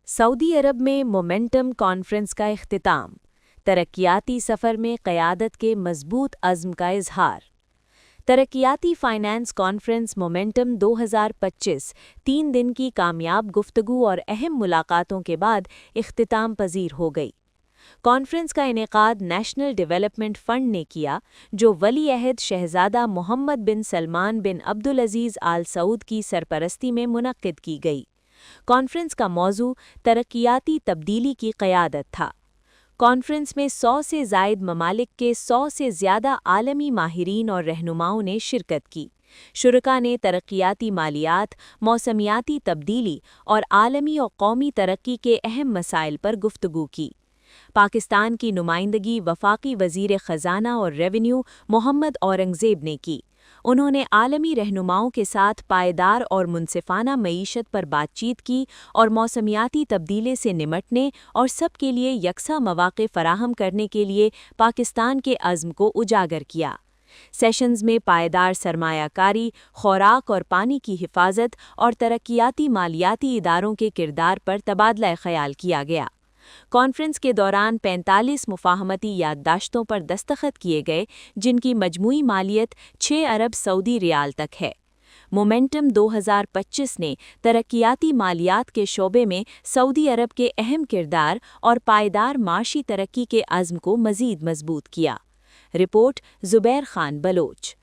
سعودی عرب میں momentum conference کا اختتام، ترقیاتی سفر میں قیادت کے مضبوط عزم کا اظہار۔ ترقیاتی فائنانس کانفرنس مومنٹم 2025 3 دن کی کامیاب گفتگو اور اہم ملاقاتوں کے بعد اختتام پذیر ہو گئی۔ کانفرنس کا انعقاد نیشنل ڈیولپمنٹ فنڈ نے کیا، جو ولی عہد شہزادہ محمد بن سلمان بن عبدالعزیز آل سعود کی سرپرستی میں منعقد کی گئی۔ کانفرنس کا موضوع ترقیاتی تبدیلی کی قیادت تھا۔ کانفرنس میں 100 سے زائد ممالک کے 100 سے زیادہ عالمی ماہرین اور رہنماؤں نے شرکت کی۔ شرکاء نے ترقیاتی مالیات، موسمیاتی تبدیلی اور عالمی و قومی ترقی کے اہم مسائل پر گفتگو کی۔ پاکستان کی نمائندگی وفاقی وزیر خزانہ اور ریونیو محمد اورنگزیب نے کی۔ انہوں نے عالمی رہنماؤں کے ساتھ پائیدار اور منصفانہ معیشت پر بات چیت کی اور موسمیاتی تبدیلی سے نمٹنے اور سب کے لیے یکساں مواقع فراہم کرنے کے لیے پاکستان کے عزم کو اجاگر کیا۔ سیشنز میں پائیدار سرمایہ کاری، خوراک اور پانی کی حفاظت اور ترقیاتی مالیاتی اداروں کے کردار پر تبادلہ خیال کیا گیا۔ کانفرنس کے دوران 45 مفاہمتی یادداشتوں پر دستخط کیے گئے، جن کی مجموعی مالیت 6 ارب سعودی ریال تک ہے۔ مومنٹم 2025 نے ترقیاتی مالیات کے شعبے میں سعودی عرب کے اہم کردار اور پائیدار معاشی ترقی کے عزم کو مزید مضبوط کیا۔ رپورٹ زبیر خان بلوچ۔